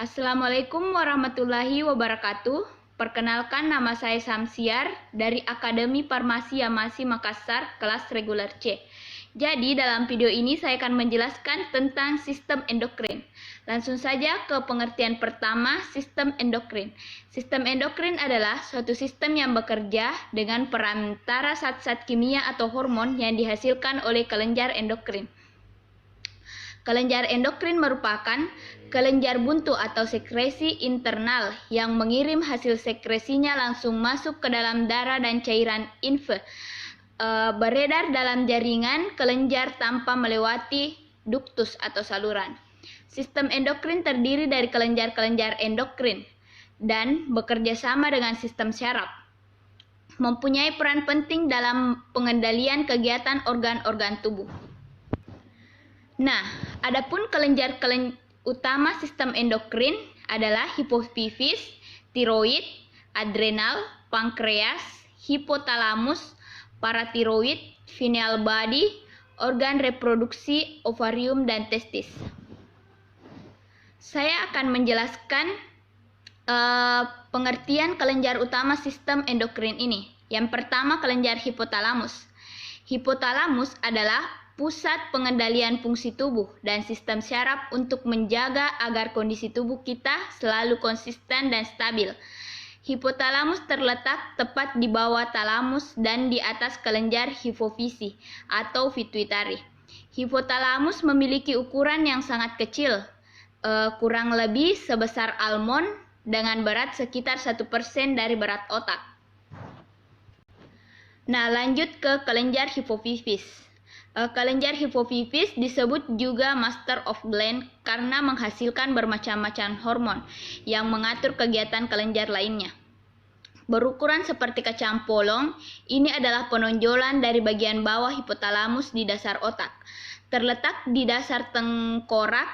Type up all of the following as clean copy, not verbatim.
Assalamualaikum warahmatullahi wabarakatuh. Perkenalkan, nama saya Samsiar dari Akademi Farmasi Yamasi Makassar, kelas reguler C. Jadi dalam video ini saya akan menjelaskan tentang sistem endokrin. Langsung saja ke pengertian pertama, sistem endokrin. Sistem endokrin adalah suatu sistem yang bekerja dengan perantara zat-zat kimia atau hormon yang dihasilkan oleh kelenjar endokrin. Kelenjar endokrin merupakan kelenjar buntu atau sekresi internal yang mengirim hasil sekresinya langsung masuk ke dalam darah dan cairan beredar dalam jaringan kelenjar tanpa melewati duktus atau saluran. Sistem endokrin terdiri dari kelenjar-kelenjar endokrin dan bekerja sama dengan sistem syaraf. Mempunyai peran penting dalam pengendalian kegiatan organ-organ tubuh. Nah, adapun kelenjar utama sistem endokrin adalah hipofizis, tiroid, adrenal, pankreas, hipotalamus, paratiroid, pineal body, organ reproduksi, ovarium, dan testis. Saya akan menjelaskan pengertian kelenjar utama sistem endokrin ini. Yang pertama, kelenjar hipotalamus. Hipotalamus adalah pusat pengendalian fungsi tubuh dan sistem syaraf untuk menjaga agar kondisi tubuh kita selalu konsisten dan stabil. Hipotalamus terletak tepat di bawah talamus dan di atas kelenjar hipofisi atau pituitari. Hipotalamus memiliki ukuran yang sangat kecil, kurang lebih sebesar almond dengan berat sekitar 1% dari berat otak. Nah, lanjut ke kelenjar hipofizis. Kelenjar hipofizis disebut juga master of gland karena menghasilkan bermacam-macam hormon yang mengatur kegiatan kelenjar lainnya. Berukuran seperti kacang polong, ini adalah penonjolan dari bagian bawah hipotalamus di dasar otak. Terletak di dasar tengkorak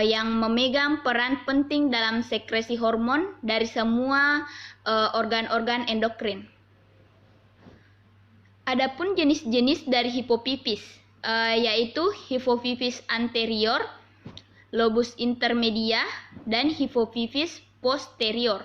yang memegang peran penting dalam sekresi hormon dari semua organ-organ endokrin. Adapun jenis-jenis dari hipofizis, yaitu hipofizis anterior, lobus intermedia, dan hipofizis posterior.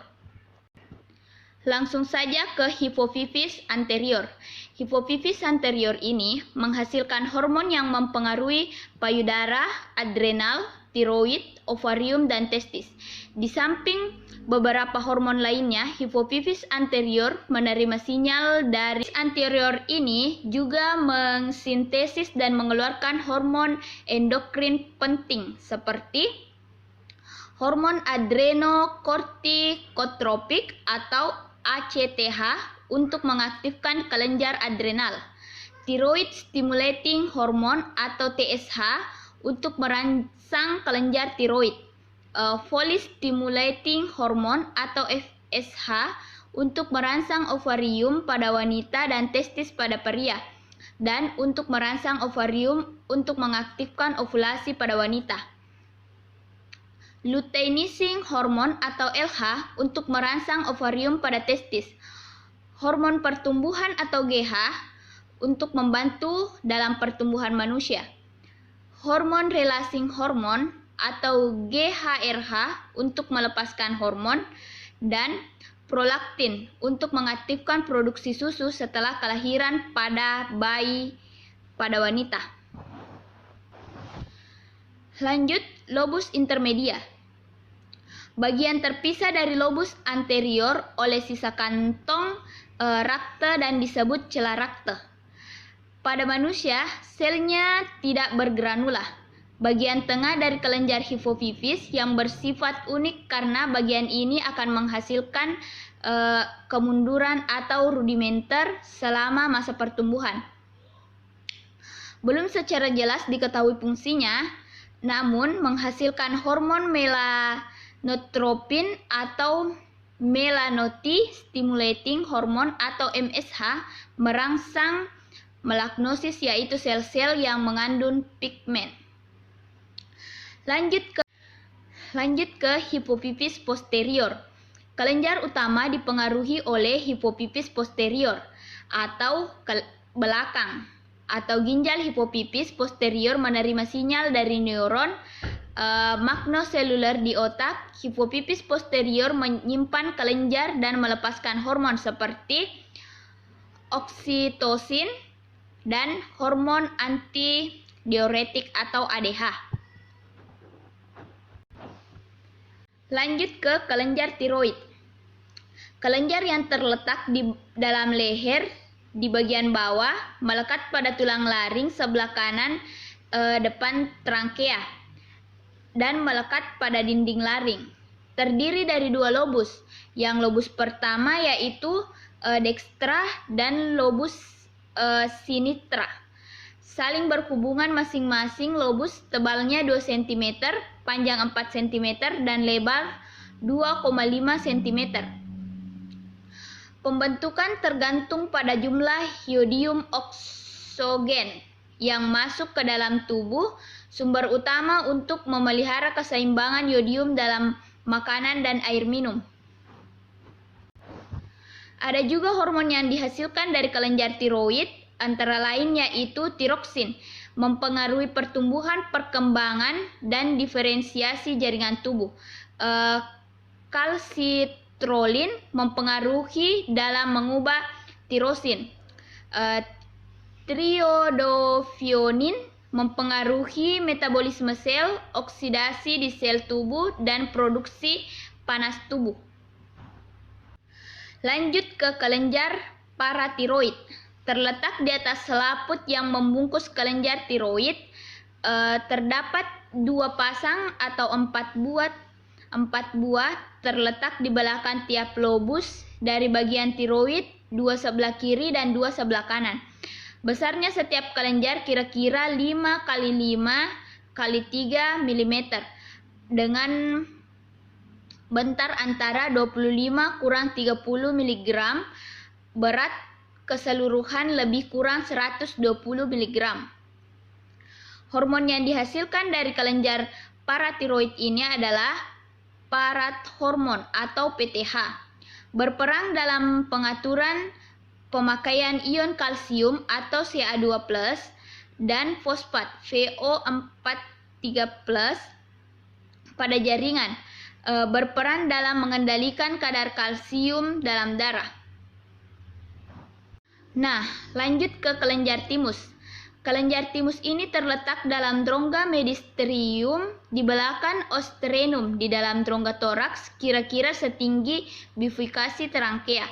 Langsung saja ke hipofizis anterior. Hipofizis anterior ini menghasilkan hormon yang mempengaruhi payudara, adrenal, tiroid, ovarium, dan testis. Di samping beberapa hormon lainnya, hipofizis anterior menerima sinyal dari anterior ini juga mensintesis dan mengeluarkan hormon endokrin penting seperti hormon adrenokortikotropik atau ACTH untuk mengaktifkan kelenjar adrenal, thyroid stimulating hormone atau TSH untuk merangsang kelenjar tiroid, follicle stimulating hormone atau FSH untuk merangsang ovarium pada wanita dan testis pada pria, dan untuk merangsang ovarium untuk mengaktifkan ovulasi pada wanita. Luteinizing hormone atau LH untuk merangsang ovarium pada testis. Hormon pertumbuhan atau GH untuk membantu dalam pertumbuhan manusia. Hormon releasing hormone atau GHRH untuk melepaskan hormon, dan prolaktin untuk mengaktifkan produksi susu setelah kelahiran pada bayi pada wanita. Lanjut, lobus intermedia. Bagian terpisah dari lobus anterior oleh sisa kantong rakte dan disebut celah rakte. Pada manusia, selnya tidak bergranula. Bagian tengah dari kelenjar hipofizis yang bersifat unik karena bagian ini akan menghasilkan kemunduran atau rudimenter selama masa pertumbuhan. Belum secara jelas diketahui fungsinya, namun menghasilkan hormon melanotropin atau melanoti stimulating hormone atau MSH merangsang melagnosis, yaitu sel-sel yang mengandung pigmen. Lanjut ke hipofizis posterior. Kelenjar utama dipengaruhi oleh hipofizis posterior atau belakang, atau ginjal hipofizis posterior menerima sinyal dari neuron magnoseluler di otak. Hipofizis posterior menyimpan kelenjar dan melepaskan hormon seperti oksitosin dan hormon antidiuretik atau ADH. Lanjut ke kelenjar tiroid. Kelenjar yang terletak di dalam leher di bagian bawah, melekat pada tulang laring sebelah kanan depan trankea dan melekat pada dinding laring. Terdiri dari dua lobus. Yang lobus pertama yaitu dextra dan lobus sinistra. Saling berhubungan masing-masing. Lobus tebalnya 2 cm, panjang 4 cm, dan lebar 2,5 cm. Pembentukan tergantung pada jumlah iodium oksogen yang masuk ke dalam tubuh, sumber utama untuk memelihara keseimbangan iodium dalam makanan dan air minum. Ada juga hormon yang dihasilkan dari kelenjar tiroid, antara lain yaitu tiroksin, mempengaruhi pertumbuhan, perkembangan, dan diferensiasi jaringan tubuh. Kalsitrolin mempengaruhi dalam mengubah tirosin. Triiodopionin mempengaruhi metabolisme sel, oksidasi di sel tubuh, dan produksi panas tubuh. Lanjut ke kelenjar paratiroid. Terletak di atas selaput yang membungkus kelenjar tiroid. Terdapat 2 pasang atau 4 buah terletak di belakang tiap lobus dari bagian tiroid, 2 sebelah kiri dan 2 sebelah kanan. Besarnya setiap kelenjar kira-kira 5 x 5 x 3 mm dengan bentar antara 25 kurang 30 mg, berat keseluruhan lebih kurang 120 mg. Hormon yang dihasilkan dari kelenjar paratiroid ini adalah parathormon atau PTH, berperan dalam pengaturan pemakaian ion kalsium atau Ca2+ dan fosfat VO43+ pada jaringan, berperan dalam mengendalikan kadar kalsium dalam darah. Nah, lanjut ke kelenjar timus. Kelenjar timus ini terletak dalam rongga mediasterium di belakang ostrenum di dalam rongga toraks, kira-kira setinggi bifurkasi trankea.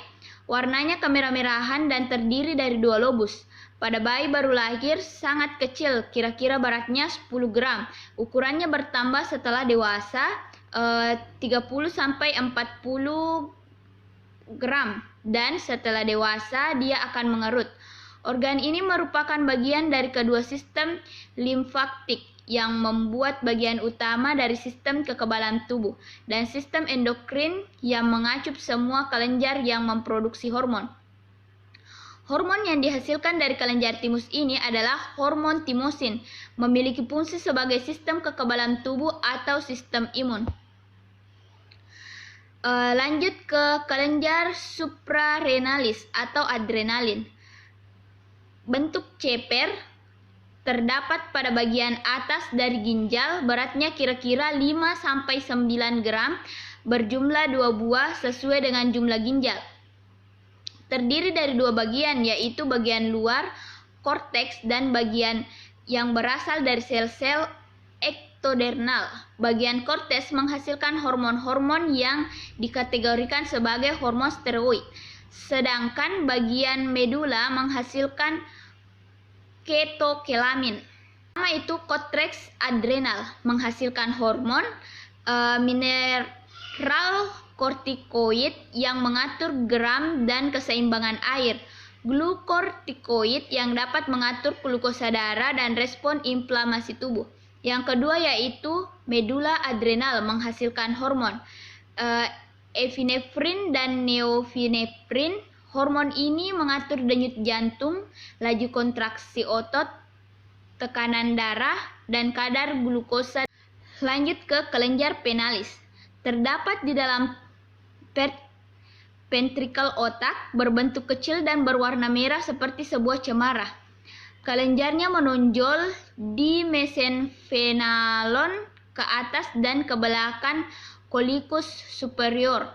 Warnanya kemerah-merahan dan terdiri dari 2 lobus. Pada bayi baru lahir sangat kecil, kira-kira beratnya 10 gram. Ukurannya bertambah setelah dewasa, 30-40 gram, dan setelah dewasa dia akan mengerut. Organ ini merupakan bagian dari kedua sistem limfatik yang membuat bagian utama dari sistem kekebalan tubuh, dan sistem endokrin yang mengacup semua kelenjar yang memproduksi hormon. Hormon yang dihasilkan dari kelenjar timus ini adalah hormon timosin, memiliki fungsi sebagai sistem kekebalan tubuh atau sistem imun. Lanjut ke kelenjar suprarenalis atau adrenalin. Bentuk ceper, terdapat pada bagian atas dari ginjal, beratnya kira-kira 5-9 gram, berjumlah 2 buah sesuai dengan jumlah ginjal. Terdiri dari 2 bagian, yaitu bagian luar korteks dan bagian yang berasal dari sel-sel ektodernal. Bagian korteks menghasilkan hormon-hormon yang dikategorikan sebagai hormon steroid, sedangkan bagian medula menghasilkan ketokelamin. Pertama itu korteks adrenal menghasilkan hormon mineral kortikoid yang mengatur geram dan keseimbangan air, glukortikoid yang dapat mengatur glukosa darah dan respon inflamasi tubuh. Yang kedua yaitu medula adrenal menghasilkan hormon epinefrin dan neofinefrin. Hormon ini mengatur denyut jantung, laju kontraksi otot, tekanan darah, dan kadar glukosa. Lanjut ke kelenjar penalis. Terdapat di dalam ventrikel otak, berbentuk kecil dan berwarna merah seperti sebuah cemara. Kelenjarnya menonjol di mesenfenalon ke atas dan ke belakang coliculus superior.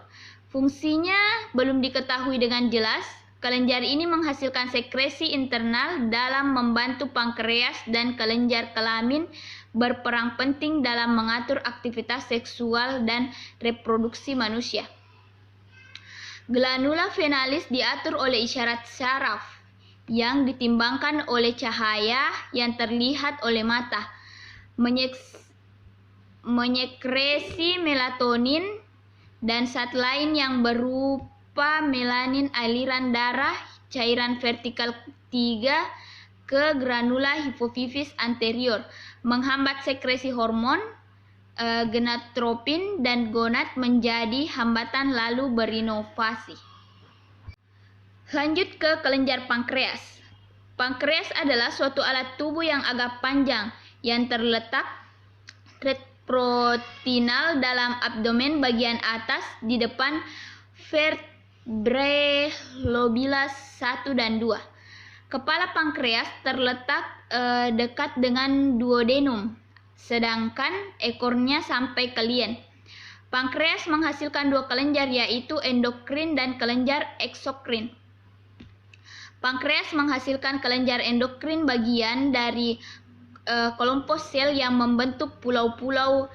Fungsinya belum diketahui dengan jelas. Kelenjar ini menghasilkan sekresi internal dalam membantu pankreas, dan kelenjar kelamin berperan penting dalam mengatur aktivitas seksual dan reproduksi manusia. Glandula venalis diatur oleh isyarat syaraf yang ditimbangkan oleh cahaya yang terlihat oleh mata, menyekresi melatonin dan zat lain yang berupa melanin. Aliran darah cairan vertikal 3 ke granula hipofizis anterior, menghambat sekresi hormon gonadotropin dan gonad menjadi hambatan lalu berinovasi. Lanjut ke kelenjar pankreas. Pankreas adalah suatu alat tubuh yang agak panjang yang terletak retrotinal dalam abdomen bagian atas di depan vertebrae lobula 1 dan 2. Kepala pankreas terletak dekat dengan duodenum, sedangkan ekornya sampai ke lien. Pankreas menghasilkan 2 kelenjar, yaitu endokrin dan kelenjar eksokrin. Pankreas menghasilkan kelenjar endokrin bagian dari kelompok sel yang membentuk pulau-pulau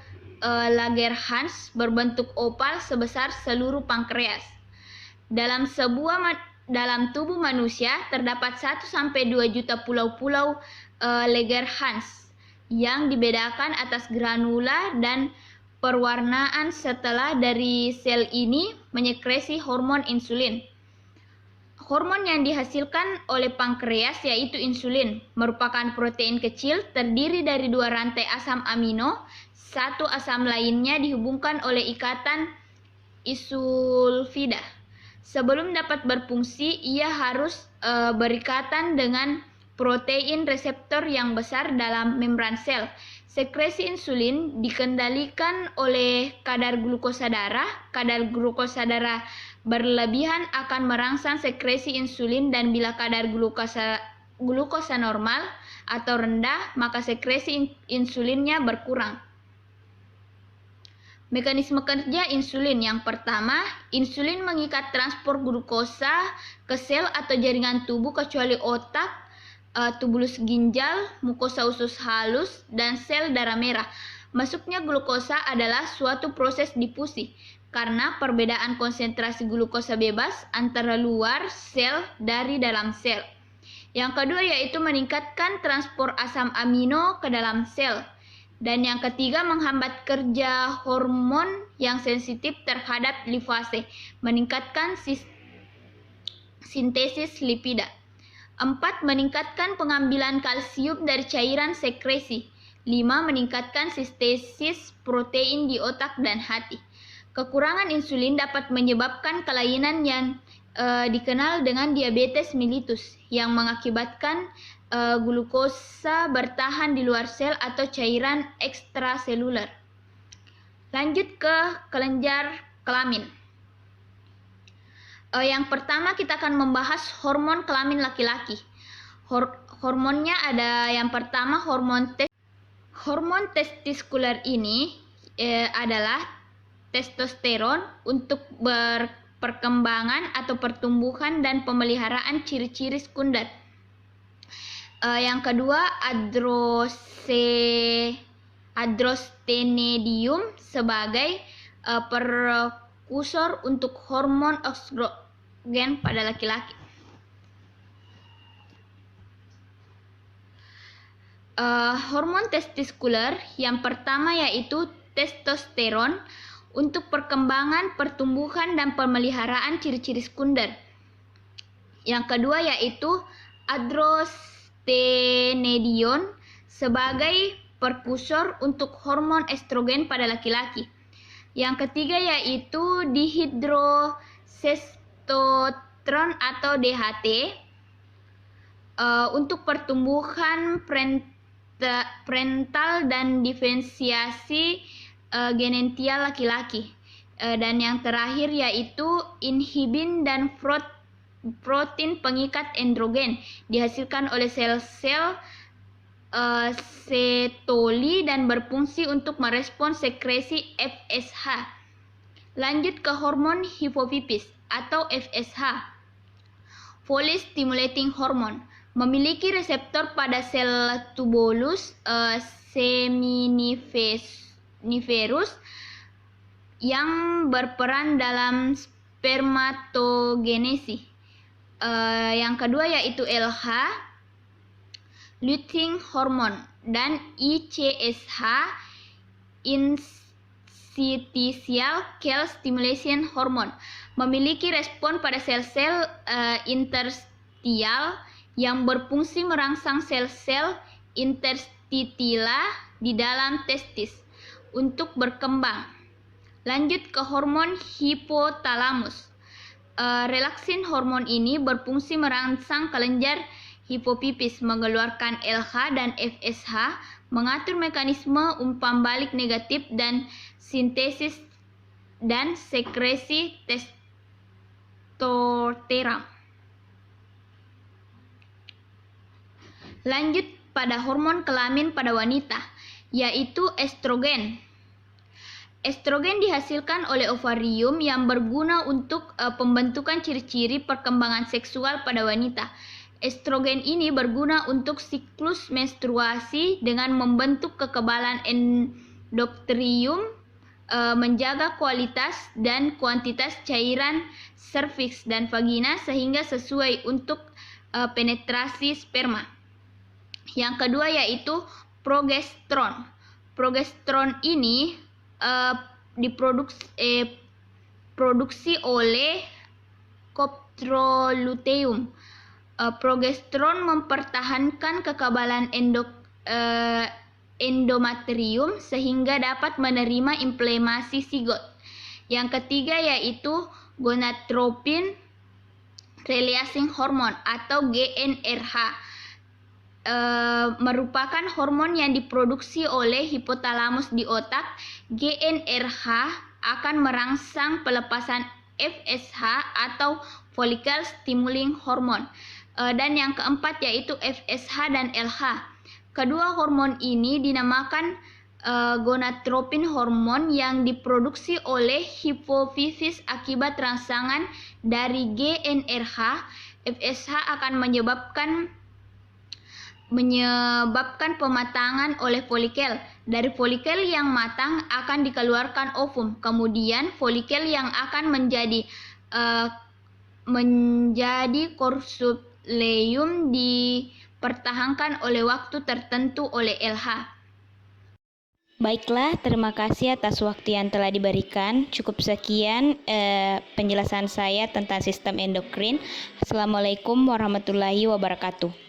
Langerhans berbentuk opal sebesar seluruh pankreas. Dalam tubuh manusia terdapat 1-2 juta pulau-pulau Langerhans yang dibedakan atas granula dan perwarnaan. Setelah dari sel ini menyekresi hormon insulin. Hormon yang dihasilkan oleh pankreas yaitu insulin, merupakan protein kecil terdiri dari 2 rantai asam amino. Satu asam lainnya dihubungkan oleh ikatan isulfida. Sebelum dapat berfungsi, ia harus berikatan dengan protein reseptor yang besar dalam membran sel. Sekresi insulin dikendalikan oleh kadar glukosa darah. Kadar glukosa darah berlebihan akan merangsang sekresi insulin, dan bila kadar glukosa normal atau rendah, maka sekresi insulinnya berkurang. Mekanisme kerja insulin. Yang pertama, insulin mengikat transport glukosa ke sel atau jaringan tubuh kecuali otak, tubulus ginjal, mukosa usus halus, dan sel darah merah. Masuknya glukosa adalah suatu proses difusi karena perbedaan konsentrasi glukosa bebas antara luar sel dari dalam sel. Yang kedua yaitu meningkatkan transport asam amino ke dalam sel. Dan yang ketiga, menghambat kerja hormon yang sensitif terhadap lipase, meningkatkan sintesis lipida. 4. Meningkatkan pengambilan kalsium dari cairan sekresi. 5. Meningkatkan sintesis protein di otak dan hati. Kekurangan insulin dapat menyebabkan kelainan yang dikenal dengan diabetes mellitus, yang mengakibatkan glukosa bertahan di luar sel atau cairan ekstraseluler. Lanjut ke kelenjar kelamin. Yang pertama kita akan membahas hormon kelamin laki-laki. Hormonnya ada yang pertama hormon testiskuler. Ini adalah testosteron untuk perkembangan atau pertumbuhan dan pemeliharaan ciri-ciri sekunder. Yang kedua, androstenedium sebagai prekursor untuk hormon estrogen pada laki-laki. Hormon testiskuler yang pertama yaitu testosteron untuk perkembangan, pertumbuhan, dan pemeliharaan ciri-ciri sekunder. Yang kedua yaitu androstenedion sebagai prekursor untuk hormon estrogen pada laki-laki. Yang ketiga yaitu dihidrotestosteron atau DHT untuk pertumbuhan parental dan diferensiasi genetial laki-laki. Dan yang terakhir yaitu inhibin dan protein pengikat androgen dihasilkan oleh sel-sel setoli dan berfungsi untuk merespons sekresi FSH. Lanjut ke hormon hipofis atau FSH. Folate stimulating hormone memiliki reseptor pada sel tubulus seminiferus yang berperan dalam spermatogenesis. Yang kedua yaitu LH, lutein hormone, dan ICSH, interstitial cell stimulation hormone, memiliki respon pada sel-sel interstitial yang berfungsi merangsang sel-sel interstitial di dalam testis untuk berkembang. Lanjut ke hormon hipotalamus. Relaksin hormon ini berfungsi merangsang kelenjar hipofis mengeluarkan LH dan FSH, mengatur mekanisme umpan balik negatif dan sintesis dan sekresi testosteron. Lanjut pada hormon kelamin pada wanita, yaitu estrogen. Estrogen dihasilkan oleh ovarium yang berguna untuk pembentukan ciri-ciri perkembangan seksual pada wanita. Estrogen ini berguna untuk siklus menstruasi dengan membentuk kekebalan endometrium, menjaga kualitas dan kuantitas cairan serviks dan vagina sehingga sesuai untuk penetrasi sperma. Yang kedua yaitu progesteron. Progesteron ini diproduksi oleh coproluteum. Progesteron mempertahankan kekebalan endometrium sehingga dapat menerima inflamasi zigot. Yang ketiga yaitu gonadotropin releasing hormone atau GnRH. Merupakan hormon yang diproduksi oleh hipotalamus di otak. GnRH akan merangsang pelepasan FSH atau follicle stimulating hormone. Dan yang keempat yaitu FSH dan LH. Kedua hormon ini dinamakan gonadotropin hormon yang diproduksi oleh hipofisis akibat rangsangan dari GnRH. FSH akan menyebabkan pematangan oleh folikel. Dari folikel yang matang akan dikeluarkan ovum. Kemudian folikel yang akan menjadi korsuleum dipertahankan oleh waktu tertentu oleh LH. Baiklah, terima kasih atas waktu yang telah diberikan. Cukup sekian penjelasan saya tentang sistem endokrin. Assalamualaikum warahmatullahi wabarakatuh.